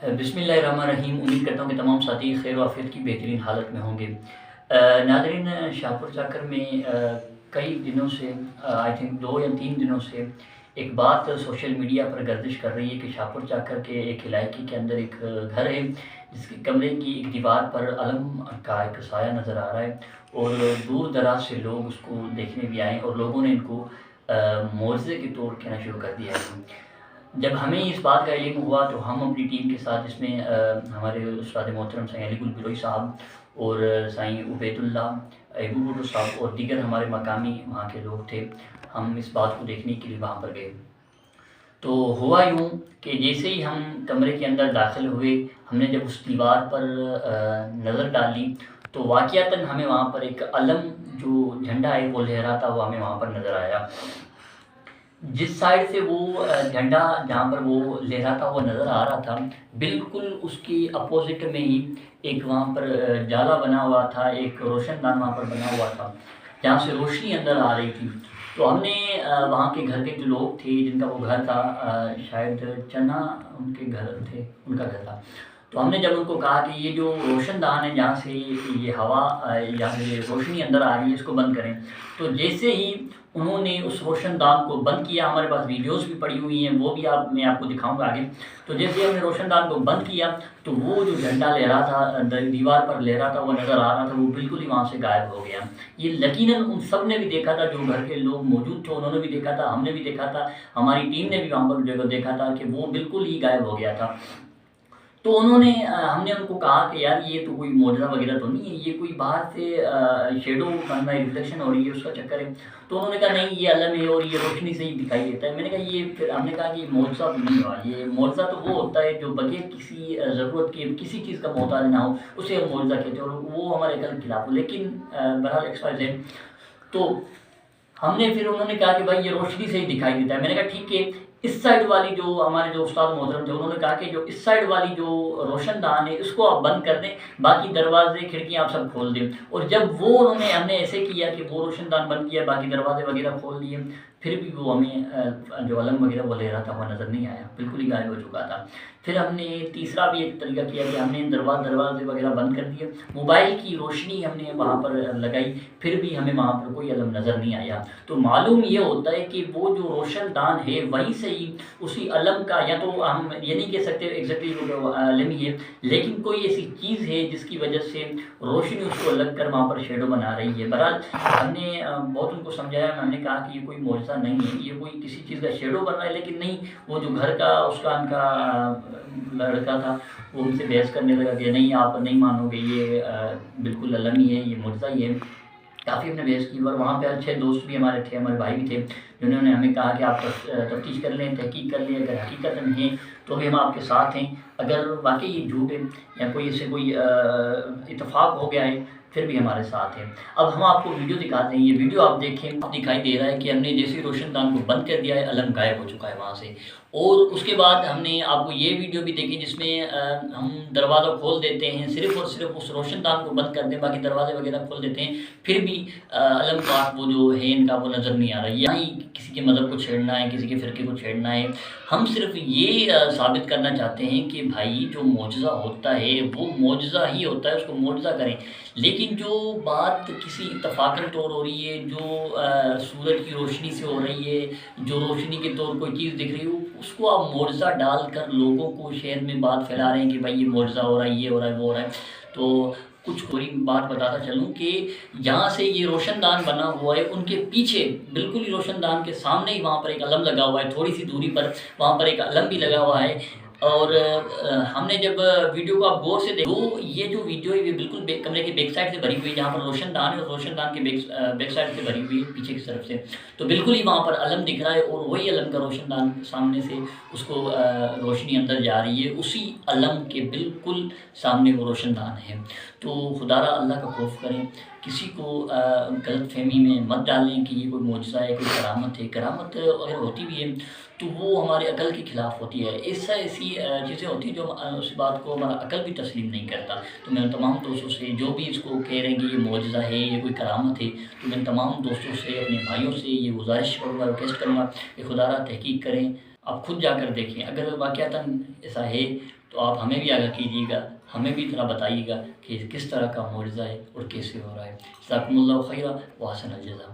بسم اللہ الرحمن الرحیم۔ امید کرتا ہوں کہ تمام ساتھی خیر و عافیت کی بہترین حالت میں ہوں گے۔ ناظرین، شاہپور چاکر میں کئی دنوں سے آئی تھنک 2 یا 3 دنوں سے ایک بات سوشل میڈیا پر گردش کر رہی ہے کہ شاہپور چاکر کے ایک علاقے کے اندر ایک گھر ہے جس کے کمرے کی ایک دیوار پر علم کا ایک سایہ نظر آ رہا ہے، اور دور دراز سے لوگ اس کو دیکھنے بھی آئے اور لوگوں نے ان کو معجزے کے طور کہنا شروع کر دیا ہے۔ جب ہمیں اس بات کا علم ہوا تو ہم اپنی ٹیم کے ساتھ، جس میں ہمارے استاد محترم سائیں علی گل بلوئی صاحب اور سائیں عبید اللہ ایبو بھٹو صاحب اور دیگر ہمارے مقامی وہاں کے لوگ تھے، ہم اس بات کو دیکھنے کے لیے وہاں پر گئے۔ تو ہوا یوں کہ جیسے ہی ہم کمرے کے اندر داخل ہوئے، ہم نے جب اس دیوار پر نظر ڈالی تو واقعتاً ہمیں وہاں پر ایک علم جو جھنڈا ہے وہ لہراتا ہوا ہمیں وہاں پر نظر آیا۔ جس سائڈ سے وہ جھنڈا جہاں پر وہ لہراتا ہوا نظر آ رہا تھا، بالکل اس کی اپوزٹ میں ہی ایک وہاں پر جالا بنا ہوا تھا، ایک روشن دان وہاں پر بنا ہوا تھا جہاں سے روشنی اندر آ رہی تھی۔ تو ہم نے وہاں کے گھر کے جو لوگ تھے، جن کا وہ گھر تھا، شاید چنا ان کے گھر تھے، ان کا گھر تھا، تو ہم نے جب ان کو کہا کہ یہ جو روشن دان ہے جہاں سے یہ ہوا یہاں سے یہ روشنی اندر آ رہی ہے، اس کو بند کریں، تو جیسے ہی انہوں نے اس روشن دان کو بند کیا، ہمارے پاس ویڈیوز بھی پڑی ہوئی ہیں، وہ بھی میں آپ کو دکھاؤں گا آگے۔ تو جیسے ہم نے روشن دان کو بند کیا تو وہ جو جھنڈا لہرا تھا دیوار پر لہراتا وہ نظر آ رہا تھا، وہ بالکل ہی وہاں سے غائب ہو گیا۔ یہ یقیناً ان سب نے بھی دیکھا تھا، جو گھر کے لوگ موجود تھے انہوں نے بھی دیکھا تھا، ہم نے بھی دیکھا تھا، ہماری ٹیم نے بھی وہاں پر جو دیکھا تھا کہ وہ بالکل ہی غائب ہو گیا تھا۔ تو ہم نے ان کو کہا کہ یار یہ تو کوئی معجزہ وغیرہ تو نہیں ہے، یہ کوئی باہر سے شیڈو بننا ہے، ریفلیکشن ہو رہی ہے، اس کا چکر ہے۔ تو انہوں نے کہا نہیں، یہ علم ہے اور یہ روشنی سے ہی دکھائی دیتا ہے۔ میں نے کہا پھر ہم نے کہا کہ یہ معجزہ تو نہیں ہوا، یہ معجزہ تو وہ ہوتا ہے جو بغیر کسی ضرورت کے کسی چیز کا محتاج نہ ہو، اسے ہم معجزہ کہتے ہیں، اور وہ ہمارے عقل کے خلاف ہو۔ لیکن بہرحال XYZ، تو ہم نے پھر انہوں نے کہا کہ بھائی یہ روشنی سے ہی دکھائی دیتا ہے۔ میں نے کہا ٹھیک ہے، اس سائڈ والی جو ہمارے جو استاد محترم تھے انہوں نے کہا کہ جو اس سائڈ والی جو روشن دان ہے اس کو آپ بند کر دیں، باقی دروازے کھڑکیاں آپ سب کھول دیں۔ اور جب وہ ہم نے ایسے کیا کہ وہ روشن دان بند کیا، باقی دروازے وغیرہ کھول دیے، پھر بھی وہ ہمیں جو علم وغیرہ وہ لے رہا تھا وہ نظر نہیں آیا، بالکل ہی غائب ہو چکا تھا۔ پھر ہم نے تیسرا بھی ایک طریقہ کیا کہ ہم نے دروازے وغیرہ بند کر دیے، موبائل کی روشنی ہم نے وہاں پر لگائی، پھر بھی ہمیں وہاں پر کوئی علم نظر نہیں آیا۔ تو معلوم یہ ہوتا ہے کہ وہ جو روشن دان ہے وہیں سے ہی اسی علم کا، یا تو ہم یہ نہیں کہہ سکتے ایگزیکٹلی وہ علم ہی ہے، لیکن کوئی ایسی چیز ہے جس کی وجہ سے روشنی اس کو لگ کر وہاں پر شیڈو بنا رہی ہے۔ بہرحال ہم نے بہت ان کو سمجھایا، ہم نے کہا کہ یہ کوئی معجزہ نہیں ہے، یہ کوئی کسی چیز کا شیڈو بن رہا ہے، لیکن نہیں، وہ جو گھر کا اس کا ان کا لڑکا تھا وہ ان سے بحث کرنے لگا کہ نہیں آپ نہیں مانو گے، یہ بالکل علم ہی ہے، یہ معجزہ ہی ہے۔ کافی ہم نے بحث کی، اور وہاں پہ اچھے دوست بھی ہمارے تھے، ہمارے بھائی بھی تھے، جنہوں نے ہمیں کہا کہ آپ تفتیش کر لیں، تحقیق کر لیں، اگر حقیقت ہیں تو بھی ہم آپ کے ساتھ ہیں، اگر واقعی یہ جھوٹ ہے یا کوئی اسے کوئی اتفاق ہو گیا ہے پھر بھی ہمارے ساتھ ہیں۔ اب ہم آپ کو ویڈیو دکھاتے ہیں، یہ ویڈیو آپ دیکھیں، دکھائی دے رہا ہے کہ ہم نے جیسے روشن دان کو بند کر دیا ہے، علم غائب ہو چکا ہے وہاں سے۔ اور اس کے بعد ہم نے آپ کو یہ ویڈیو بھی دیکھی جس میں ہم دروازہ کھول دیتے ہیں، صرف اور صرف اس روشن دان کو بند کر دیں، باقی دروازے وغیرہ کھول دیتے ہیں، پھر بھی علم پاک وہ جو ہے ان کا وہ نظر نہیں آ رہا ہے۔ یہاں ہی کسی کے مذہب کو چھیڑنا ہے، کسی کے فرقے کو چھیڑنا ہے۔ ہم صرف یہ ثابت کرنا چاہتے ہیں کہ بھائی جو معجزہ ہوتا ہے وہ معجزہ ہی ہوتا ہے، اس کو معجزہ کریں۔ لیکن جو بات کسی اتفاقاً طور ہو رہی ہے، جو سورج کی روشنی سے ہو رہی ہے، جو روشنی کے طور کوئی چیز دکھ رہی ہے، اس کو آپ معجزہ ڈال کر لوگوں کو شہر میں بات پھیلا رہے ہیں کہ بھائی یہ معجزہ ہو رہا ہے، یہ ہو رہا ہے، وہ ہو رہا ہے۔ تو کچھ پوری بات بتاتا چلوں کہ جہاں سے یہ روشن دان بنا ہوا ہے ان کے پیچھے بالکل ہی روشن دان کے سامنے ہی وہاں پر ایک علم لگا ہوا ہے، تھوڑی سی دوری پر وہاں پر ایک علم بھی لگا ہوا ہے۔ اور ہم نے جب ویڈیو کو آپ غور سے دیکھو، یہ جو ویڈیو ہے یہ بالکل کمرے کے بیک سائڈ سے بھری ہوئی ہے، جہاں پر روشن دان ہے اور روشن دان کے بیک سائڈ سے بھری ہوئی ہے، پیچھے کی طرف سے، تو بالکل ہی وہاں پر علم دکھ رہا ہے، اور وہی علم کا روشن دان سامنے سے اس کو روشنی اندر جا رہی ہے، اسی علم کے بالکل سامنے وہ روشن دان ہے۔ تو خدا را اللہ کا خوف کریں، کسی کو غلط فہمی میں مت ڈالیں کہ یہ کوئی معجزہ ہے، کوئی کرامت ہے۔ کرامت اگر ہوتی بھی ہے تو وہ ہمارے عقل کے خلاف ہوتی ہے، ایسی چیزیں ہوتی ہیں جو اس بات کو ہمارا عقل بھی تسلیم نہیں کرتا۔ تو میں تمام دوستوں سے جو بھی اس کو کہہ رہے ہیں کہ یہ معجزہ ہے، یہ کوئی کرامت ہے، تو میں تمام دوستوں سے، اپنے بھائیوں سے یہ گزارش کروں گا، ریکویسٹ کروں گا کہ خدا را تحقیق کریں، آپ خود جا کر دیکھیں، اگر واقعتاً ایسا ہے تو آپ ہمیں بھی آگاہ کیجیے گا، ہمیں بھی اتنا بتائیے گا کہ کس طرح کا معجزہ ہے اور کیسے ہو رہا ہے۔ جزاکم اللہ خیرہ و احسن الجزا۔